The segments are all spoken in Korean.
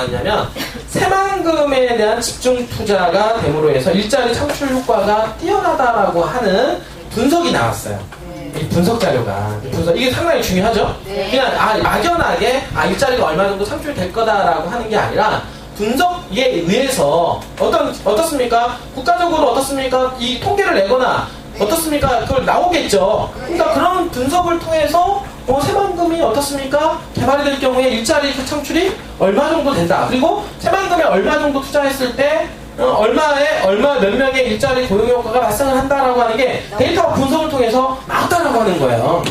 나왔냐면 새만금에 대한 집중 투자가 됨으로 해서 일자리 창출 효과가 뛰어나다라고 하는 분석이 나왔어요. 이 분석 자료가 이게 상당히 중요하죠. 그냥 막연하게 일자리가 얼마 정도 창출될 거다라고 하는 게 아니라 분석에 의해서 어떻습니까? 국가적으로 어떻습니까? 이 통계를 내거나 어떻습니까? 그걸 나오겠죠. 그러니까 그런 분석을 통해서 새만금이 어떻습니까? 개발이 될 경우에 일자리 창출이 얼마 정도 된다. 그리고 새만금에 얼마 정도 투자했을 때 몇 명의 일자리 고용 효과가 발생을 한다라고 하는 게 데이터 분석을 통해서 나왔다라고 하는 거예요.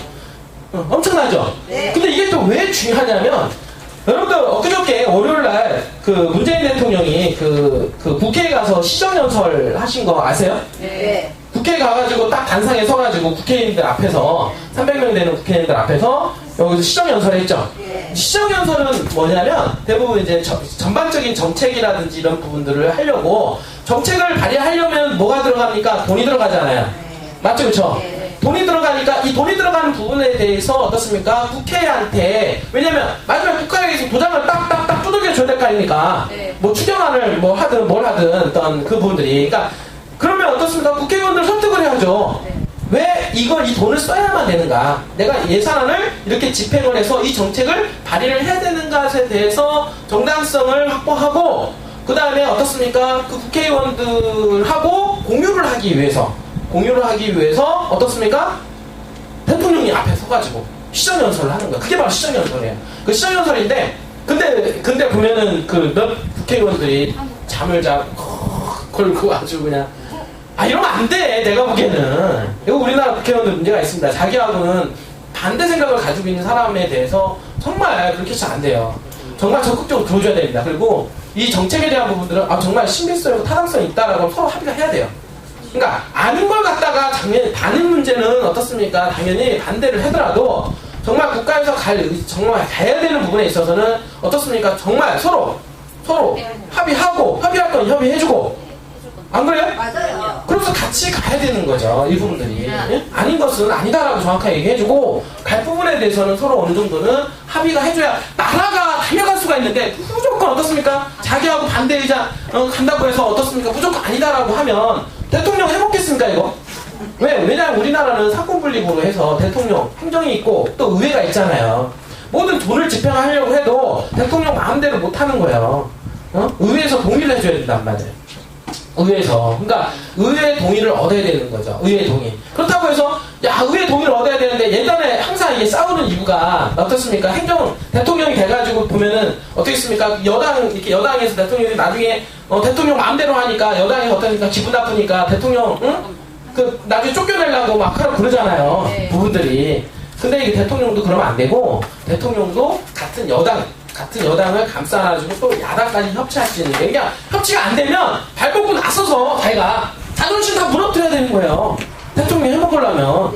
엄청나죠? 근데 이게 또 왜 중요하냐면 여러분들 엊그저께 월요일날 그 문재인 대통령이 그 국회에 가서 시정연설 하신 거 아세요? 네. 국회에 가가지고 딱 단상에 서가지고 국회의원들 앞에서 300명 되는 국회의원들 앞에서 여기서 시정연설을 했죠. 시정연설은 뭐냐면 대부분 이제 전반적인 정책이라든지 이런 부분들을 하려고 정책을 발의하려면 뭐가 들어갑니까? 돈이 들어가잖아요. 맞죠? 그쵸? 돈이 들어가니까 이 돈이 들어가는 부분에 대해서 어떻습니까? 국회한테 왜냐면 마지막에 국회에서 도장을 딱딱딱 두들겨 줘야 될 거 아닙니까? 뭐 추경안을 뭐 하든 뭘 하든 어떤 그 부분들이 그러니까 그러면 어떻습니까? 국회의원들 설득을 해야죠. 왜 이 돈을 써야만 되는가? 내가 예산안을 이렇게 집행을 해서 이 정책을 발의를 해야 되는 것에 대해서 정당성을 확보하고 그 다음에 어떻습니까? 그 국회의원들하고 공유를 하기 위해서 어떻습니까? 대통령이 앞에 서가지고 시정연설을 하는 거야. 그게 바로 시정연설이에요. 그 시정연설인데 근데 보면은 그 몇 국회의원들이 잠을 자고 걸고 아주 그냥 이러면 안 돼. 내가 보기에는 이거 우리나라 국회의원들 문제가 있습니다. 자기하고는 반대 생각을 가지고 있는 사람에 대해서 정말 그렇게 해서는 안 돼요. 정말 적극적으로 들어줘야 됩니다. 그리고 이 정책에 대한 부분들은 정말 신빙성이고 타당성이 있다라고 서로 합의가 해야 돼요. 그러니까 아닌 걸 갖다가 다른 문제는 어떻습니까? 당연히 반대를 하더라도 정말 국가에서 정말 가야 되는 부분에 있어서는 어떻습니까? 정말 서로 합의하고 협의할 건 협의해주고 안 그래요? 맞아요. 그래서 같이 가야 되는 거죠. 이 부분들이. 아닌 것은 아니다라고 정확하게 얘기해주고 갈 부분에 대해서는 서로 어느 정도는 합의가 해줘야 나라가 달려갈 수가 있는데 무조건 어떻습니까? 자기하고 반대 의자 간다고 해서 어떻습니까? 무조건 아니다라고 하면 대통령 해먹겠습니까 이거? 왜냐하면 우리나라는 사건분립으로 해서 대통령 행정이 있고 또 의회가 있잖아요. 모든 돈을 집행하려고 해도 대통령 마음대로 못하는 거예요. 의회에서 동의를 해줘야 된단 말이에요. 의회에서. 그러니까 의회 동의를 얻어야 되는 거죠. 의회 동의. 그렇다고 해서 의회 동의를 얻어야 되는데 예전에 항상 이게 싸우는 이유가 어떻습니까? 대통령이 돼가지고 보면은 어떻게 있습니까? 여당에서 대통령이 나중에 대통령 마음대로 하니까 여당에서 어떠니까 기분 나쁘니까 대통령 나중에 쫓겨내려고 막 하라고 그러잖아요. 부분들이. 근데 이게 대통령도 그러면 안 되고 대통령도 같은 여당을 감싸가지고 또 야당까지 협치할 수 있는 게 그러니까 협치가 안 되면 발 뻗고 나서서 자기가 자존심 다 무너뜨려야 되는 거예요. 대통령 해먹으려면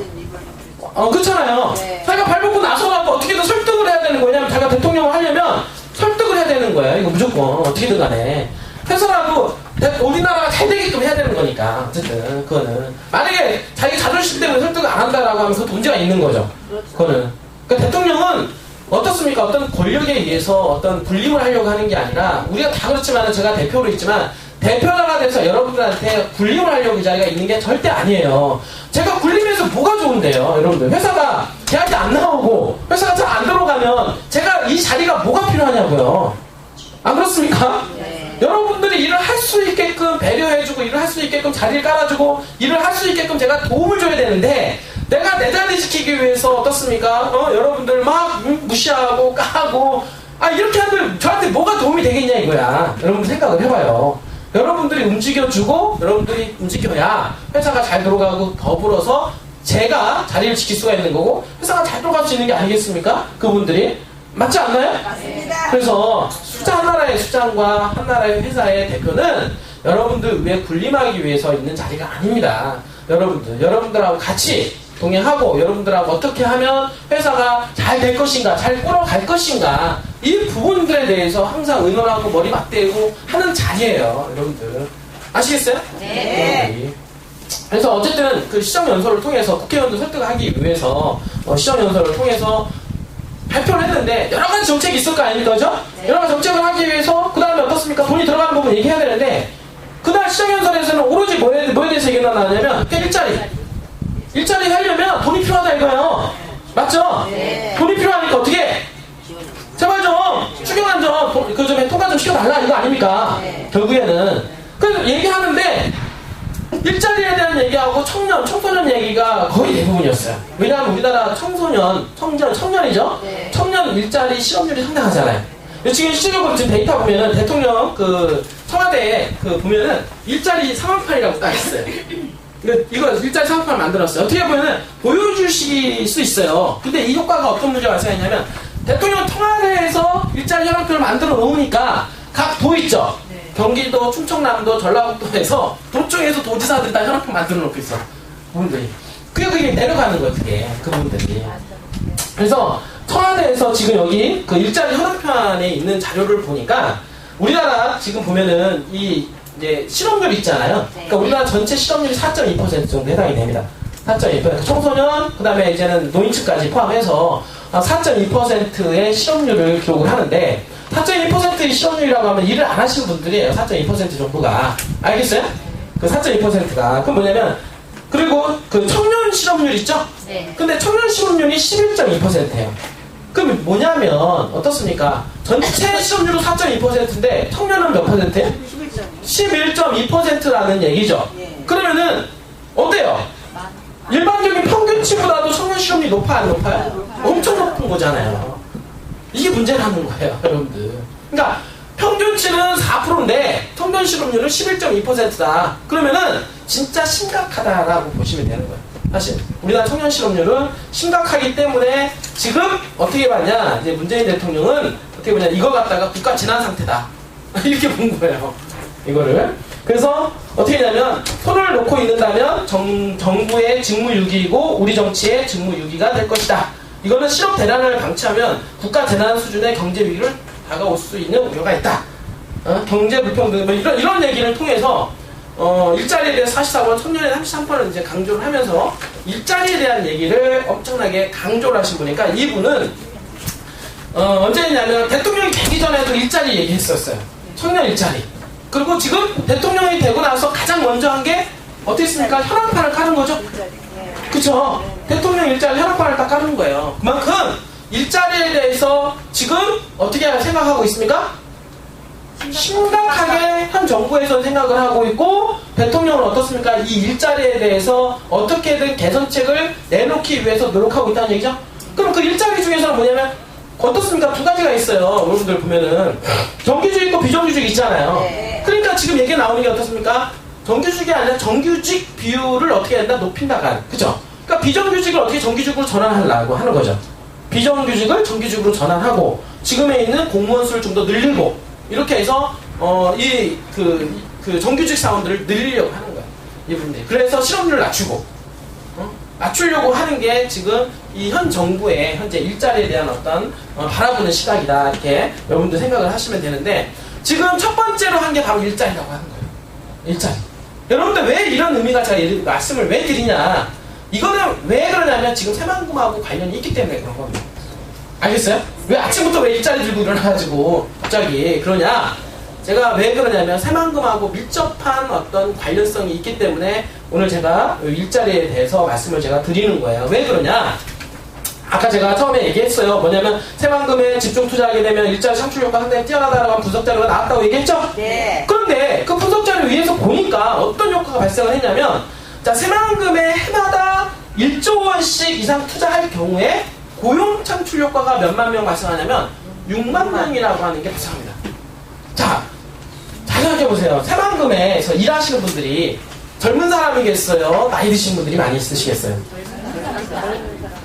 그렇잖아요. 자기가 발 뻗고 나서가지고 어떻게든 설득을 해야 되는 거냐면 자기가 대통령을 하려면 설득을 해야 되는 거예요. 이거 무조건 어떻게든 간에 해서라도 우리나라가 잘 되게끔 해야 되는 거니까 어쨌든 그거는 만약에 자기 자존심 때문에 설득을 안 한다라고 하면 그것도 문제가 있는 거죠. 그거는 그러니까 대통령은 어떻습니까? 어떤 권력에 의해서 어떤 군림을 하려고 하는 게 아니라 우리가 다 그렇지만 제가 대표로 있지만 대표자가 돼서 여러분들한테 군림을 하려고 이 자리가 있는 게 절대 아니에요. 제가 군림해서 뭐가 좋은데요? 여러분들 회사가 걔한테 안 나오고 회사가 잘 안 들어가면 제가 이 자리가 뭐가 필요하냐고요. 안 그렇습니까? 여러분들이 일을 할 수 있게끔 배려해주고 일을 할 수 있게끔 자리를 깔아주고 일을 할 수 있게끔 제가 도움을 줘야 되는데 내가 내 자리 지키기 위해서 어떻습니까? 여러분들 막 무시하고 까고 이렇게 하면 저한테 뭐가 도움이 되겠냐 이거야. 여러분 생각을 해봐요. 여러분들이 움직여주고 여러분들이 움직여야 회사가 잘 돌아가고 더불어서 제가 자리를 지킬 수가 있는 거고 회사가 잘 돌아갈 수 있는 게 아니겠습니까? 그분들이 맞지 않나요? 맞습니다. 그래서 한 나라의 수장과 한 나라의 회사의 대표는 여러분들 위해 군림하기 위해서 있는 자리가 아닙니다. 여러분들하고 같이 동행하고 여러분들하고 어떻게 하면 회사가 잘 될 것인가, 잘 끌어갈 것인가 이 부분들에 대해서 항상 의논하고 머리 맞대고 하는 자리예요. 여러분들 아시겠어요? 네. 그래서 어쨌든 그 시정연설을 통해서 국회의원들 설득하기 위해서 시정연설을 통해서 발표를 했는데 여러 가지 정책이 있을 거 아닙니까? 그죠? 여러 가지 정책을 하기 위해서 얘기가 나오냐면 일자리 하려면 돈이 필요하다 이거예요. 맞죠? 네. 돈이 필요하니까 어떻게? 제발 좀 추경안 좀 통과 좀 시켜달라 이거 아닙니까? 네. 결국에는 그래서 얘기하는데 일자리에 대한 얘기하고 청소년 얘기가 거의 대부분이었어요. 왜냐하면 우리나라 청년이죠? 네. 청년 일자리 실업률이 상당하잖아요. 지금 실질적으로 지금 데이터 보면은 대통령 청와대에 보면은 일자리 상황판이라고 딱 있어요. 이거 일자리 상황판 만들었어요. 어떻게 보면은 보여주실 수 있어요. 근데 이 효과가 어떤 문제가 발생했냐면 대통령 청와대에서 일자리 현황표를 만들어 놓으니까 각 도 있죠? 네. 경기도, 충청남도, 전라북도에서 도청에서 도지사들이 다 현황표 만들어 놓고 있어. 그분들이. 그게 내려가는 거예요, 그분들이. 그래서 청와대에서 지금 여기 일자리 현황편에 있는 자료를 보니까 우리나라 지금 보면은 이제 실업률 있잖아요. 그러니까 우리나라 전체 실업률이 4.2% 정도 해당이 됩니다. 4.2%. 청소년, 그 다음에 이제는 노인층까지 포함해서 4.2%의 실업률을 기록을 하는데 4.2%의 실업률이라고 하면 일을 안 하시는 분들이에요. 4.2% 정도가. 알겠어요? 4.2%가. 그럼 뭐냐면 그리고 청년 실업률 있죠? 네. 근데 청년 실업률이 11.2%예요. 그럼 뭐냐면 어떻습니까? 전체 실업률은 4.2%인데 청년은 몇 %예요? 11.2%라는 얘기죠. 예. 그러면은 어때요? 일반적인 평균치보다도 청년 실업률이 높아요, 안 높아요? 엄청 높은 거잖아요. 이게 문제라는 거예요, 여러분들. 그러니까 평균치는 4%인데 청년 실업률은 11.2%다. 그러면은 진짜 심각하다라고 보시면 되는 거예요. 사실 우리나라 청년 실업률은 심각하기 때문에 지금 어떻게 봤냐, 이제 문재인 대통령은 어떻게 보냐, 이거 갖다가 국가 재난 상태다 이렇게 본 거예요. 이거를. 그래서 어떻게 되냐면 손을 놓고 있는다면 정부의 직무유기이고 우리 정치의 직무유기가 될 것이다. 이거는 실업 대란을 방치하면 국가 재난 수준의 경제 위기를 다가올 수 있는 우려가 있다. 경제 불평등 이런 얘기를 통해서 일자리에 대해 44번, 청년의 33번을 이제 강조를 하면서 일자리에 대한 얘기를 엄청나게 강조를 하신 분이니까 이분은 언제냐면 대통령이 되기 전에도 일자리 얘기했었어요. 청년 일자리. 그리고 지금 대통령이 되고 나서 가장 먼저 한 게 어떻게 했습니까? 현황판을 까는 거죠. 그쵸? 대통령 일자리 현황판을 딱 까는 거예요. 그만큼 일자리에 대해서 지금 어떻게 생각하고 있습니까? 심각하게 현 정부에서 생각을 하고 있고 대통령은 어떻습니까? 이 일자리에 대해서 어떻게든 개선책을 내놓기 위해서 노력하고 있다는 얘기죠. 그럼 그 일자리 중에서는 뭐냐면 어떻습니까? 두 가지가 있어요. 여러분들 보면은 정규직 있고 비정규직 있잖아요. 네. 그러니까 지금 얘기 나오는 게 어떻습니까? 정규직이 아니라 정규직 비율을 어떻게 한다? 높인다가. 그죠? 그러니까 비정규직을 어떻게 정규직으로 전환하려고 하는 거죠. 비정규직을 정규직으로 전환하고 지금에 있는 공무원 수를 좀 더 늘리고 이렇게 해서 정규직 사원들을 늘리려고 하는 거예요. 이분들이. 그래서 실업률을 낮추려고 하는 게 지금 이 현 정부의 현재 일자리에 대한 어떤 바라보는 시각이다. 이렇게 여러분들 생각을 하시면 되는데 지금 첫 번째로 한 게 바로 일자리라고 하는 거예요. 일자리. 여러분들 왜 이런 의미가 제가 말씀을 왜 드리냐. 이거는 왜 그러냐면 지금 새만금하고 관련이 있기 때문에 그런 겁니다. 알겠어요? 왜 아침부터 왜 일자리 들고 일어나가지고 갑자기 그러냐? 제가 왜 그러냐면 새만금하고 밀접한 어떤 관련성이 있기 때문에 오늘 제가 일자리에 대해서 말씀을 제가 드리는 거예요. 왜 그러냐? 아까 제가 처음에 얘기했어요. 뭐냐면 새만금에 집중 투자하게 되면 일자리 창출 효과가 상당히 뛰어나다라고 분석 자료가 나왔다고 얘기했죠? 네. 그런데 그 분석 자료 위에서 보니까 어떤 효과가 발생을 했냐면 자, 새만금에 해마다 1조 원씩 이상 투자할 경우에 고용 창출 효과가 몇만 명 발생하냐면 6만 명이라고 하는 게 발생합니다. 자, 잘 생각해보세요. 새만금에서 일하시는 분들이 젊은 사람이겠어요? 나이 드신 분들이 많이 있으시겠어요?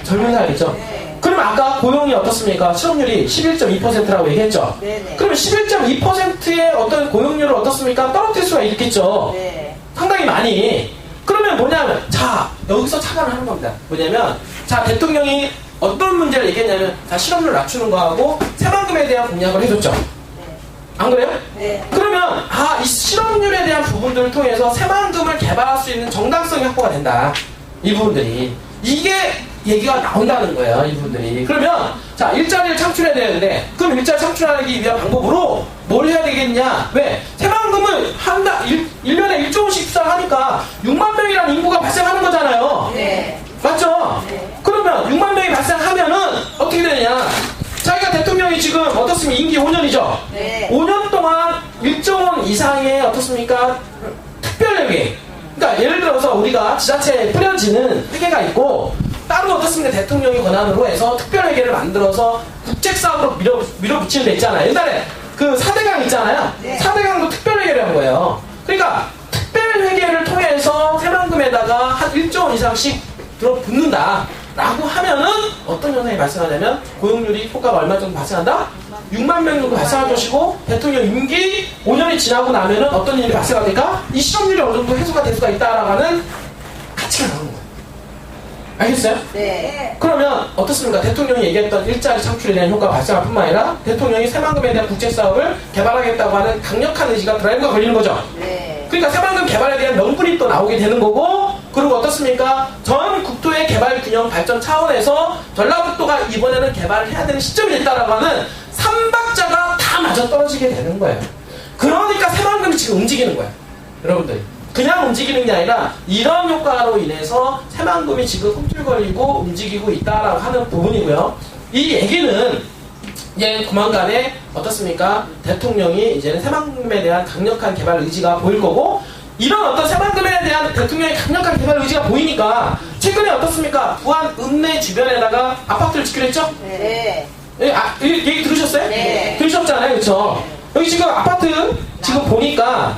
젊은 사람이죠? 그럼 아까 고용이 어떻습니까? 실업률이 11.2%라고 얘기했죠? 네네. 그러면 11.2%의 어떤 고용률을 어떻습니까? 떨어뜨릴 수가 있겠죠? 네. 상당히 많이. 그러면 뭐냐면, 자, 여기서 착안을 하는 겁니다. 뭐냐면, 자, 대통령이 어떤 문제를 얘기했냐면, 자, 실업률 낮추는 거하고 새만금에 대한 공약을 해줬죠? 안 그래요? 네. 그러면, 이 실업률에 대한 부분들을 통해서 새만금을 개발할 수 있는 정당성이 확보가 된다. 이 부분들이. 이게 얘기가 나온다는 거예요, 이 부분들이. 그러면, 자, 일자리를 창출해야 되는데, 그럼 일자리 창출하기 위한 방법으로 뭘 해야 되겠냐? 왜? 새만금을 1년에 1조 원씩 투자를 하니까 6만 명이라는 인구가 발생하는 거잖아요. 네. 맞죠? 네. 그러면 6만 명이 발생하면은 어떻게 되느냐? 자기가 대통령이 지금 어떻습니까? 임기 5년이죠? 네. 5년 동안 1조 원 이상의 어떻습니까? 특별회계. 그러니까 예를 들어서 우리가 지자체에 뿌려지는 회계가 있고 따로 어떻습니까? 대통령이 권한으로 해서 특별회계를 만들어서 국책사업으로 밀어붙이는 데 있잖아요. 옛날에 그 4대강 있잖아요. 네. 4대강도 특별회계를 한 거예요. 그러니까 특별회계를 통해서 새만금에다가 한 1조 원 이상씩 들어붙는다 라고 하면은 어떤 현상이 발생하냐면 고용률이 효과가 얼마 정도 발생한다? 6만 명 정도 발생할 것이고 대통령 임기 5년이 지나고 나면은 어떤 일이 발생합니까? 이 실업률이 어느 정도 해소가 될 수가 있다라고 하는 가치가 나오는 거예요. 알겠어요? 네. 그러면 어떻습니까? 대통령이 얘기했던 일자리 창출에 대한 효과가 발생할 뿐만 아니라 대통령이 새만금에 대한 국제사업을 개발하겠다고 하는 강력한 의지가 드라이브가 걸리는 거죠. 네. 그러니까 새만금 개발에 대한 명분이 또 나오게 되는 거고 그리고 어떻습니까? 전 국토의 개발 균형 발전 차원에서 전라북도가 이번에는 개발을 해야 되는 시점이 됐다라고 하는 삼박자가 다 맞아떨어지게 되는 거예요. 그러니까 새만금이 지금 움직이는 거예요. 여러분들 그냥 움직이는 게 아니라 이런 효과로 인해서 새만금이 지금 꿈틀거리고 움직이고 있다라고 하는 부분이고요. 이 얘기는 이제 조만간에 어떻습니까? 대통령이 이제는 새만금에 대한 강력한 개발 의지가 보일 거고 이런 어떤 새만금에 대한 대통령의 강력한 개발 의지가 보이니까 최근에 어떻습니까? 부안 읍내 주변에다가 아파트를 짓기로 했죠? 네. 얘기 들으셨어요? 네. 들으셨잖아요, 그렇죠? 여기 지금 아파트 지금 보니까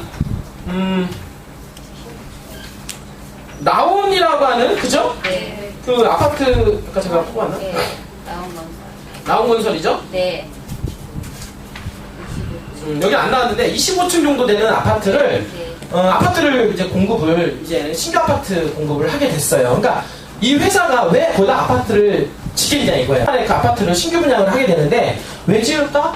나온이라고 하는 그죠? 네. 그 아파트 아까 제가 뽑았나? 네. 나온 건설. 나온 건설이죠? 네. 여기 안 나왔는데 25층 정도 되는 아파트를 네. 아파트를 이제 공급을 이제 신규 아파트 공급을 하게 됐어요. 그러니까 이 회사가 왜 거기다 아파트를 짓겠냐 이거예요. 그 아파트를 신규 분양을 하게 되는데 왜 지을까?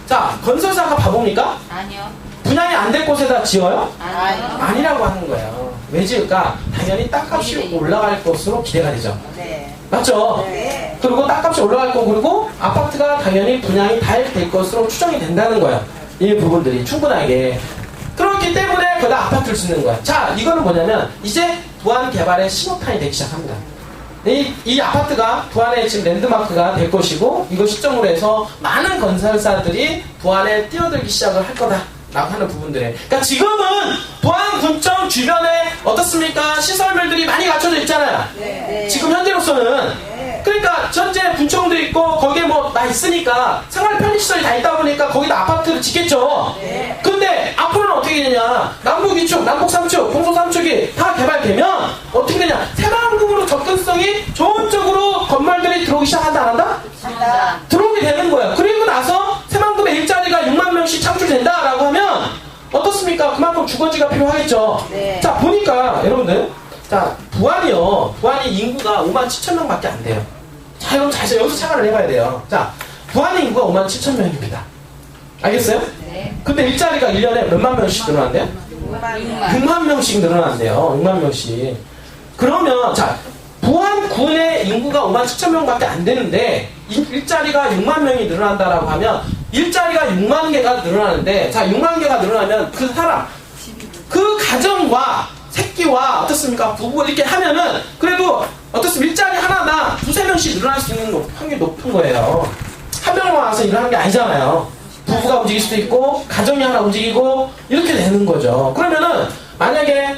자, 건설사가 바보입니까? 아니요. 분양이 안 될 곳에다 지어요? 아니요. 아니라고 하는 거예요. 왜 지을까? 당연히 땅값이 올라갈 것으로 기대가 되죠. 네. 맞죠? 네. 그리고 땅값이 올라갈 거고 그리고 아파트가 당연히 분양이 잘 될 것으로 추정이 된다는 거예요. 이 부분들이 충분하게. 그렇기 때문에 거기다 아파트를 짓는 거야. 자, 이거는 뭐냐면 이제 부안 개발의 신호탄이 되기 시작합니다. 이 아파트가 부안의 지금 랜드마크가 될 것이고 이걸 시점으로 해서 많은 건설사들이 부안에 뛰어들기 시작을 할 거다 라고 하는 부분들에 그러니까 지금은 부안군청 주변에 어떻습니까? 시설물들이 많이 갖춰져 있잖아요. 네. 지금 현재로서는 네. 그러니까 현재 군청도 있고 거기에 뭐 다 있으니까 생활 편의시설이 다 있다 보니까 거기다 아파트를 짓겠죠. 네. 근데 앞으로는 어떻게 되냐? 남북 2축, 남북 3축, 동서 3축이 다 개발되면 어떻게 되냐? 새만금으로 접근성이 좋은 쪽으로 건물들이 들어오기 시작한다 안 한다? 한다. 들어오게 되는 거예요. 그리고 나서 새만금의 일자리가 6만 명씩 창출된다라고 하면 어떻습니까? 그만큼 주거지가 필요하겠죠. 네. 자, 보니까 여러분들 자, 부안이 인구가 5만 7천 명밖에 안 돼요. 자, 여러분 잘 여기서 착안을 해봐야 돼요. 자, 부안의 인구가 5만 7천 명입니다. 알겠어요? 네. 근데 일자리가 1년에 몇만 명씩 늘어난대요? 6만 명씩 늘어난대요. 6만 명씩. 그러면 자, 부안군의 인구가 5만 7천 명밖에 안 되는데 일자리가 6만 명이 늘어난다라고 하면 일자리가 6만 개가 늘어나는데 자, 6만 개가 늘어나면 그 사람 그 가정과 새끼와 어떻습니까? 부부 이렇게 하면은 그래도 어떻습니까? 일자리 하나당 2~3명씩 늘어날 수 있는 확률이 높은 거예요. 한 명만 와서 일하는 게 아니잖아요. 부부가 움직일 수도 있고 가정이 하나 움직이고 이렇게 되는 거죠. 그러면은 만약에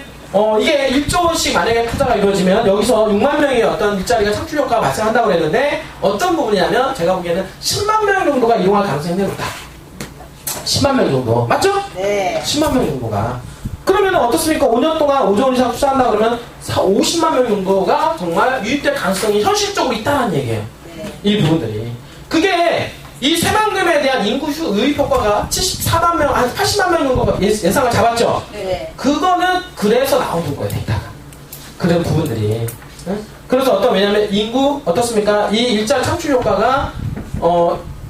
이게 1조 원씩 만약에 투자가 이루어지면 여기서 6만 명의 어떤 일자리가 창출 효과가 발생한다고 그랬는데 어떤 부분이냐면 제가 보기에는 10만 명 정도가 이용할 가능성이 높다. 10만 명 정도. 맞죠? 네. 10만 명 정도가. 그러면 어떻습니까? 5년 동안 5조 원 이상 투자한다 그러면 50만 명 정도가 정말 유입될 가능성이 현실적으로 있다는 얘기예요. 네. 이 부분들이. 그게 이 새만금에 대한 인구 유입 효과가 74만 명, 한 80만 명 정도 예상을 잡았죠? 네. 그거는 그래서 나오는 거예요, 데이터가. 그런 부분들이. 응? 그래서 왜냐면 인구, 어떻습니까? 이 일자리 창출 효과가,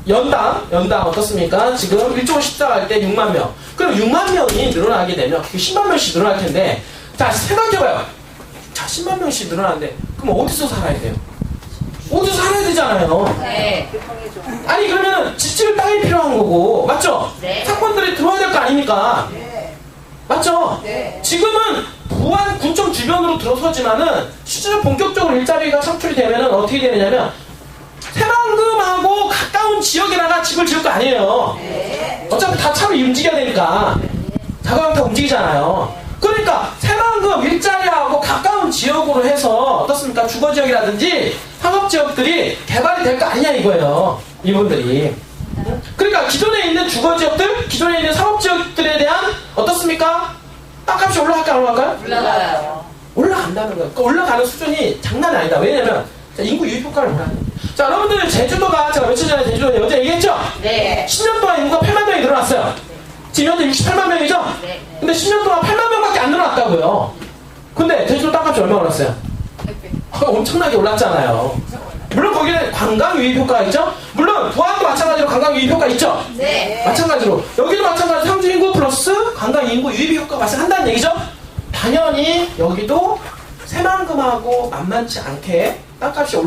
연당 어떻습니까? 지금 1조 원 시작할 때 6만 명. 그럼 6만 명이 늘어나게 되면 10만 명씩 늘어날 텐데, 자, 생각해봐요. 자, 10만 명씩 늘어나는데, 그럼 어디서 살아야 돼요? 어디서 살아야 되잖아요. 네. 아니, 그러면은 집질 땅이 필요한 거고, 맞죠? 네. 상권들이 들어와야 될 거 아닙니까? 네. 맞죠? 네. 지금은 부안 군청 주변으로 들어서지만은 실제로 본격적으로 일자리가 창출이 되면은 어떻게 되느냐면 새만금하고 가까운 지역에다가 집을 지을 거 아니에요. 네. 어차피 다 차로 움직여야 되니까 자가용 다 움직이잖아요. 그러니까 새만금 일자리하고 가까운 지역으로 해서 어떻습니까? 주거지역이라든지 상업지역들이 개발이 될 거 아니냐 이거예요. 이분들이. 그러니까 기존에 있는 주거지역들, 기존에 있는 상업지역들에 대한 어떻습니까? 땅값이 올라갈까요? 안 올라갈까요? 올라가요. 올라간다는 거예요. 그 올라가는 수준이 장난이 아니다. 왜냐면 인구 유입 효과를 보라는 거예요. 자, 여러분들 제주도가 제가 며칠 전에 제주도에 어제 얘기했죠? 네. 10년 동안 인구가 8만 명이 늘어났어요. 지금 현재 68만 명이죠? 네. 근데 10년 동안 8만 명밖에 안 늘어났다고요. 근데 제주도 땅값이 얼마 올랐어요? 엄청나게 올랐잖아요. 물론 거기는 관광 유입 효과가 있죠? 물론 부안도 마찬가지로 관광 유입 효과 있죠? 네. 마찬가지로 여기도 마찬가지로 상주 인구 플러스 관광 인구 유입 효과가 발생한다는 얘기죠? 당연히 여기도 새만금하고 만만치 않게 땅값이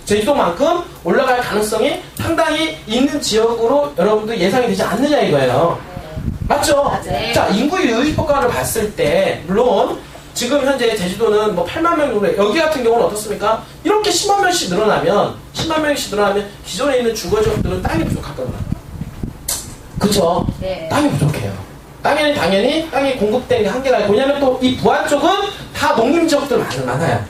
제주도만큼 올라갈 가능성이 상당히 있는 지역으로 여러분들 예상이 되지 않느냐 이거예요. 맞죠? 맞아요. 자, 인구 유입 효과를 봤을 때 물론 지금 현재 제주도는 뭐 8만 명 정도, 여기 같은 경우는 어떻습니까? 이렇게 10만 명씩 늘어나면 기존에 있는 주거지역들은 땅이 부족하거든요. 그쵸? 네. 땅이 부족해요. 당연히 땅이 공급되는 게 한계가 있고, 왜냐면 또 이 부안 쪽은 다 농림지역들 많아요.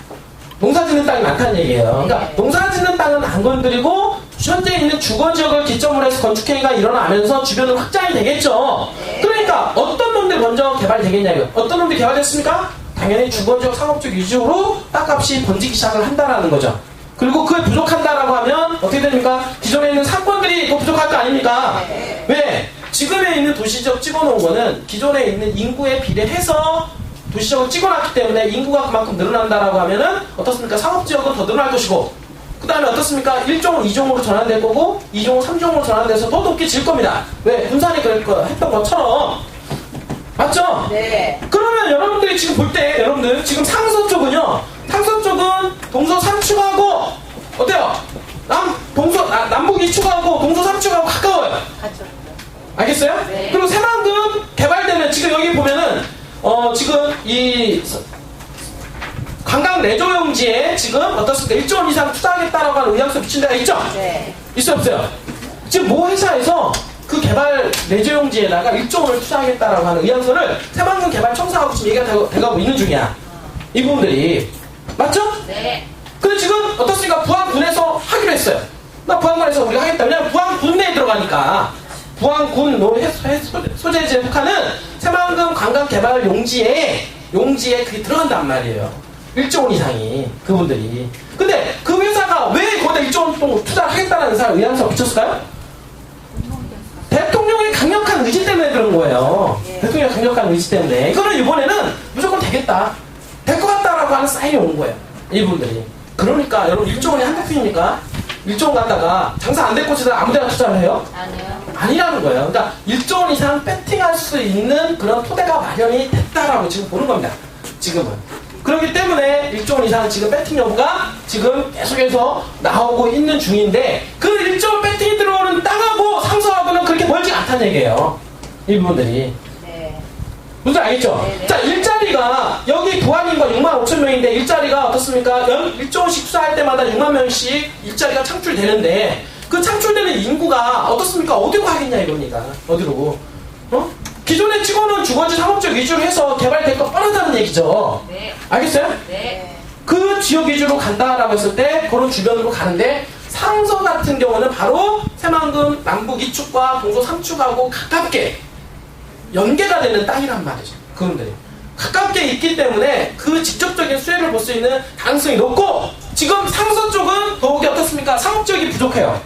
농사 짓는 땅이 많다는 얘기예요. 그러니까 네. 농사 짓는 땅은 안 건드리고 현재 있는 주거지역을 기점으로 해서 건축행위가 일어나면서 주변은 확장이 되겠죠. 네. 그러니까 어떤 놈들 먼저 개발되겠냐고요. 어떤 놈들이 개발됐습니까? 당연히 주거지역, 상업지역 위주로 땅값이 번지기 시작을 한다라는 거죠. 그리고 그게 부족한다라고 하면 어떻게 됩니까? 기존에 있는 상권들이 더 부족할 거 아닙니까? 네. 왜? 지금에 있는 도시지역 찍어놓은 거는 기존에 있는 인구에 비례해서 도시지역을 찍어놨기 때문에 인구가 그만큼 늘어난다라고 하면은 어떻습니까? 상업지역은 더 늘어날 것이고, 그 다음에 어떻습니까? 1종은 2종으로 전환될 거고 2종은 3종으로 전환돼서 더 높게 질 겁니다. 왜? 군산이 했던 것처럼. 맞죠? 네. 그러면 여러분들이 지금 볼 때 여러분들 지금 상서 쪽은요, 상서 쪽은 동서 3축하고 어때요? 남북 2축하고 동서 3축하고 가까워요. 같죠. 알겠어요? 네. 그리고 새만금 개발되면 지금 여기 보면은 지금 이 관광 레저용지에 지금 어떻습니까? 1조 원 이상 투자하겠다라고 하는 의향서 비친 데가 있죠? 네. 있어요, 없어요? 지금 모 회사에서 그 개발 레저용지에다가 1조 원을 투자하겠다라고 하는 의향서를 새만금 개발 청사하고 지금 얘기가 돼가고 있는 중이야. 이 부분들이. 맞죠? 네. 근데 지금 어떻습니까? 부안군에서 하기로 했어요. 나 부안군에서 우리가 하겠다. 왜냐면 부안군 내에 들어가니까. 부안군 소재지에 속하는 새만금 관광개발 용지에 그게 들어간단 말이에요. 1조 원 이상이 그분들이. 근데 그 회사가 왜 거기다 1조 원 정도 투자를 하겠다는 회사 의향서 붙였을까요? 대통령의 강력한 의지 때문에 그런 거예요. 예. 대통령의 강력한 의지 때문에. 이거는 이번에는 무조건 되겠다. 될 것 같다라고 하는 사인이 온 거예요. 이분들이. 그러니까 여러분 1조 원이 한두 푼입니까? 1조 원 갖다가 장사 안 될 곳에다 아무데나 투자를 해요? 아니요. 아니라는 거예요. 그러니까 1조 원 이상 배팅할 수 있는 그런 토대가 마련이 됐다라고 지금 보는 겁니다. 지금은. 그렇기 때문에 1조 원 이상 지금 배팅 여부가 지금 계속해서 나오고 있는 중인데, 그 1조 원 배팅이 들어오는 땅하고 상서하고는 그렇게 멀지 않다는 얘기예요. 이 부분들이. 네. 뭔지 알겠죠? 네네. 자, 일자리가 여기 부안인과 6만 5천 명인데 일자리가 어떻습니까? 1조 원씩 투자할 때마다 6만 명씩 일자리가 창출되는데, 그 창출되는 인구가 어떻습니까? 어디로 가겠냐 이겁니다. 어디로? 기존에 찍어놓은 주거지 상업지역 위주로 해서 개발될 거 뻔하다는 얘기죠. 네. 알겠어요? 네. 그 지역 위주로 간다라고 했을 때 그런 주변으로 가는데, 상서 같은 경우는 바로 새만금 남북 2축과 동서 3축하고 가깝게 연계가 되는 땅이란 말이죠. 그분들이 가깝게 있기 때문에 그 직접적인 수혜를 볼 수 있는 가능성이 높고, 지금 상서 쪽은 더욱이 어떻습니까? 상업지역이 부족해요.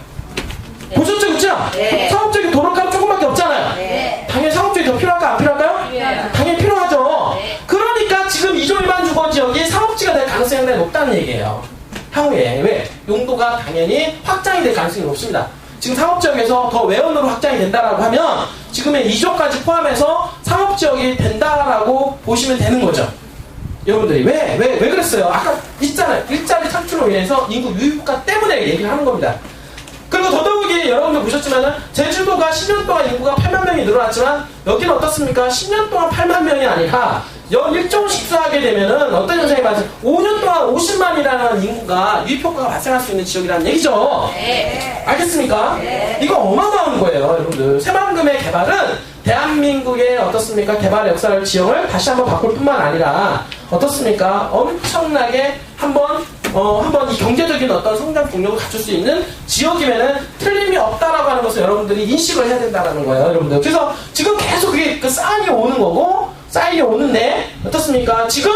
네. 보셨죠? 그죠? 네. 상업지역이 도로가 조금밖에 없잖아요. 네. 당연히 상업지역이 더 필요할까요? 안 필요할까요? 필요해요. 당연히 필요하죠. 네. 그러니까 지금 이종 일반 주거지역이 상업지가 될 가능성이 상당히 높다는 얘기예요. 향후에. 왜? 용도가 당연히 확장이 될 가능성이 높습니다. 지금 상업지역에서 더 외연으로 확장이 된다라고 하면 지금의 2조까지 포함해서 상업지역이 된다라고 보시면 되는 거죠. 여러분들이 왜 그랬어요? 아까 있잖아요. 일자리 창출로 인해서 인구 유입 효과 때문에 얘기를 하는 겁니다. 그리고 더더욱이 여기 여러분들 보셨지만은 제주도가 10년 동안 인구가 8만 명이 늘어났지만 여기는 어떻습니까? 10년 동안 8만 명이 아니라 연 1조씩수 하게 되면은 어떤 현상이 발생? 5년 동안 50만이라는 인구가 유입효과가 발생할 수 있는 지역이라는 얘기죠. 네. 알겠습니까? 네. 이거 어마어마한 거예요, 여러분들. 새만금의 개발은 대한민국의 어떻습니까? 개발 역사를 지형을 다시 한번 바꿀 뿐만 아니라 어떻습니까? 엄청나게 한번 이 경제적인 어떤 성장 동력을 갖출 수 있는 지역이면은 틀림이 없다라고 하는 것을 여러분들이 인식을 해야 된다라는 거예요, 여러분들. 그래서 지금 계속 그게 쌓이게 오는 거고, 쌓이게 오는데, 어떻습니까? 지금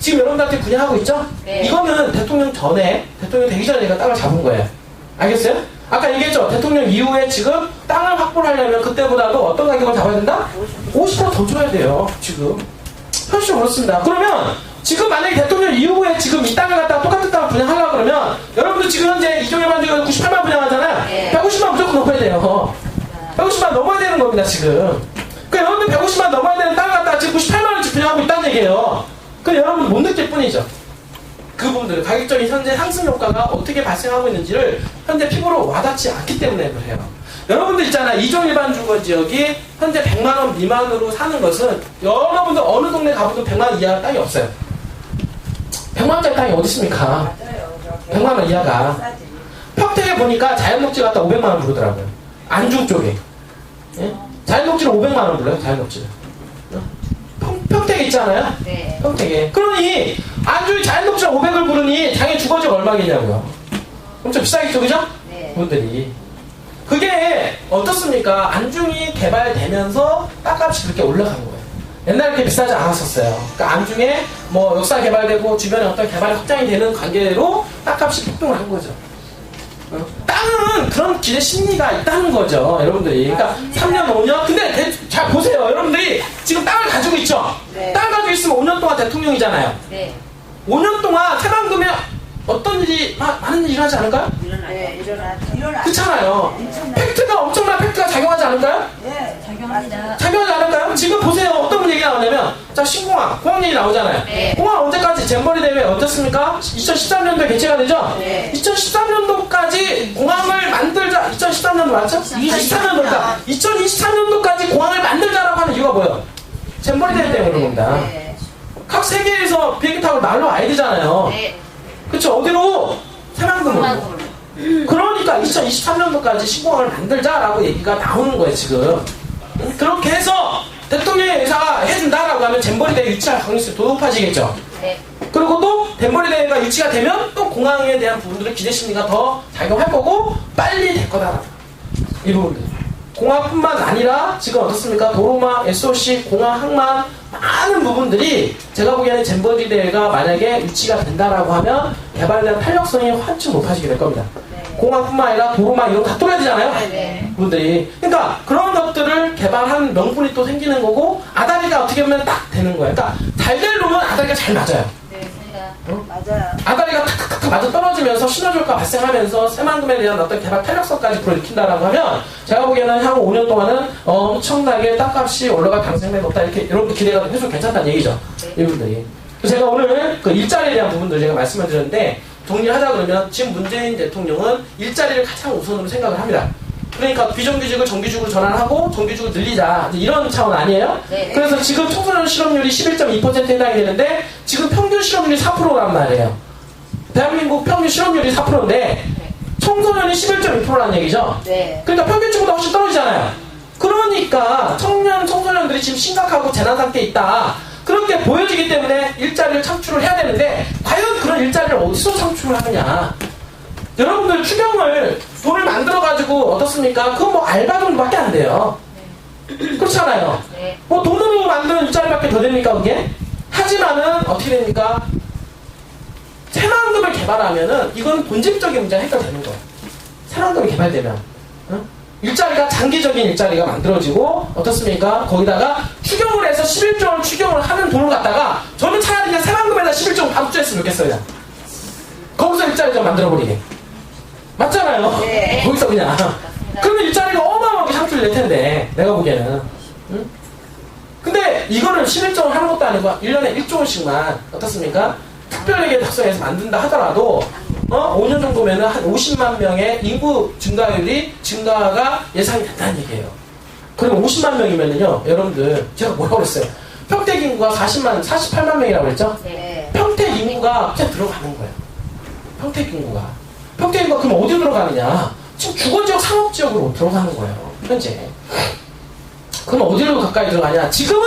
여러분들한테 분양하고 있죠? 네. 이거는 대통령 되기 전에 내가 땅을 잡은 거예요. 알겠어요? 아까 얘기했죠? 대통령 이후에 지금 땅을 확보를 하려면 그때보다도 어떤 가격을 잡아야 된다? 50%더 줘야 돼요, 지금. 현실은 그렇습니다. 그러면 지금 만약에 대통령 이후에 지금 이 땅을 갖다가 똑같은 땅을 분양하려고 그러면 여러분들 지금 현재 이종일 반지가 98만 분양하잖아요. 네. 150만 무조건 넘어야 돼요. 150만 넘어야 되는 겁니다, 지금. 그러니까 여러분들 150만 넘어야 되는 땅을 갖다가 지금 98만원치 분양하고 있다는 얘기예요. 근데 여러분들 못 느낄 뿐이죠. 그 부분들, 가격적인 현재 상승 효과가 어떻게 발생하고 있는지를 현재 피부로 와닿지 않기 때문에 그래요. 여러분들 있잖아요. 이종일반 주거 지역이 현재 100만원 미만으로 사는 것은 여러분들 어느 동네 가봐도 100만원 이하 땅이 없어요. 100만원짜리 땅이 어디 있습니까? 맞아요. 100만원 이하가. 싸지. 평택에 보니까 자연녹지 갖다 500만원 부르더라고요. 안중 쪽에. 예? 자연녹지를 500만원 불러요, 자연녹지를. 평택에 있잖아요? 네. 평택에. 그러니, 안중이 자연녹지를 500을 부르니 장애 주거지가 얼마겠냐고요. 엄청 비싸겠죠, 그죠? 네. 분들이. 그게 어떻습니까? 안중이 개발되면서 땅값이 그렇게 올라간 거예요. 옛날에 그렇게 비싸지 않았었어요. 그러니까 안중에 뭐 역사 개발되고 주변에 어떤 개발이 확장이 되는 관계로 땅값이 폭등을 한 거죠. 땅은 그런 기대 심리가 있다는 거죠, 여러분들이. 그러니까 3년, 5년. 근데 잘 보세요, 여러분들이 지금 땅을 가지고 있죠. 네. 땅을 가지고 있으면 5년 동안 대통령이잖아요. 네. 5년 동안 새만금에 어떤 일이 많은 일이 일어나지 않을까요? 네. 일어나. 그렇잖아요. 팩트가 엄청난 팩트가 작용하지 않을까요? 네. 작용합니다. 작용하지 않을까요? 지금 보세요. 어떤 분 얘기가 나오냐면, 자, 신공항, 공항 얘기 나오잖아요. 네. 공항 언제까지 잼버리 대회 어떻습니까? 2013년도에 개최가 되죠? 네. 2013년도까지 공항을 만들자. 2013년도 맞죠? 2023년도. 2023년도까지 공항을 만들자라고 하는 이유가 뭐예요? 잼버리 대회 때문에 그런 겁니다. 네. 각 세계에서 비행기 타고 날로 와야 되잖아요. 네. 그쵸? 어디로? 새만금으로. 그러니까 2023년도까지 신공항을 만들자라고 얘기가 나오는 거예요, 지금. 그렇게 해서 대통령의 의사가 해준다라고 하면 잼버리 대회 유치할 가능성이 더 높아지겠죠. 네. 그리고 또 잼버리 대회가 유치가 되면 또 공항에 대한 부분들의 기대 심리가 더 작용할 거고 빨리 될 거다. 이 부분들. 공항뿐만 아니라 지금 어떻습니까? 도로망, SOC, 공항, 항만 많은 부분들이 제가 보기에는 잼버리 대회가 만약에 유치가 된다라고 하면 개발에 대한 탄력성이 훨씬 높아지게 될 겁니다. 네. 공항뿐만 아니라 도로망 이런 거 다 뚫어야 되잖아요. 네. 분들이. 그러니까 그런 것들을 개발한 명분이 또 생기는 거고 아다리가 어떻게 보면 딱 되는 거예요. 그러니까 잘 될 놈은 아다리가 잘 맞아요. 네. 맞아요. 아다리가 탁탁탁 맞아 떨어지면서 시너지효과 발생하면서 새만금에 대한 어떤 개발 탄력성까지 불러일으킨다라고 하면 제가 보기에는 향후 5년 동안은 엄청나게 땅값이 올라갈 가능성이 높다 이렇게 여러분들 기대가 해서 괜찮다는 얘기죠. 네. 이분들이. 제가 오늘 그 일자리에 대한 부분들 제가 말씀을 드렸는데 정리하자 그러면 지금 문재인 대통령은 일자리를 가장 우선으로 생각을 합니다. 그러니까 비정규직을 정규직으로 전환하고 정규직을 늘리자 이런 차원 아니에요? 네. 그래서 지금 청소년 실업률이 11.2%에 해당이 되는데 지금 평균 실업률이 4%란 말이에요. 대한민국 평균 실업률이 4%인데 청소년이 11.2%라는 얘기죠. 네. 그러니까 평균치보다 훨씬 떨어지잖아요. 그러니까 청소년들이 지금 심각하고 재난 상태에 있다. 그렇게 보여지기 때문에 일자리를 창출을 해야 되는데 과연 그런 일자리를 어디서 창출을 하느냐. 여러분들 추경을 돈을 만들어가지고 어떻습니까? 그건 뭐 알바 정도밖에 안 돼요. 그렇잖아요. 네. 뭐 돈으로 만드는 일자리밖에 더 됩니까 그게? 하지만은 어떻게 됩니까? 새만금을 개발하면은 이건 본질적인 문제가 해결되는 거예요. 새만금이 개발되면 응? 일자리가 장기적인 일자리가 만들어지고 어떻습니까? 거기다가 추경을 해서 11조 원 추경을 하는 돈을 갖다가 저는 차라리 그냥 새만금에다 11조 원 바로 줬으면 좋겠어요. 그냥. 거기서 일자리 좀 만들어버리게. 맞잖아요. 네. 거기서 그냥. 그러면 일자리가 어마어마하게 창출이 될 텐데 내가 보기에는. 응? 근데 이거를 11조 원 하는 것도 아니고 1년에 1조 원씩만 어떻습니까? 특별하게 작성해서 만든다 하더라도 5년 정도면은 한 50만 명의 인구 증가가 예상이 된다는 얘기예요. 그럼 50만 명이면은요, 여러분들, 제가 뭐라고 그랬어요? 평택 인구가 48만 명이라고 그랬죠? 네. 평택 인구가 그냥 들어가는 거예요. 평택 인구가 그럼 어디로 들어가느냐? 지금 주거지역, 상업지역으로 들어가는 거예요. 현재. 그럼 어디로 가까이 들어가냐? 지금은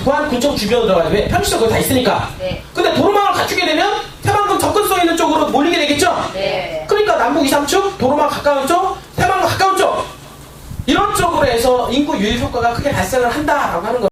부안 군청 주변으로 들어가야 돼. 편의시설 거기 다 있으니까. 네. 근데 도로망을 갖추게 되면 태만금 접근성 있는 쪽으로 몰리게 되겠죠? 네. 그러니까 남북 2, 3축, 도로망 가까운 쪽, 태만금 가까운 쪽, 이런 쪽으로 해서 인구 유입 효과가 크게 발생을 한다라고 하는 거예요.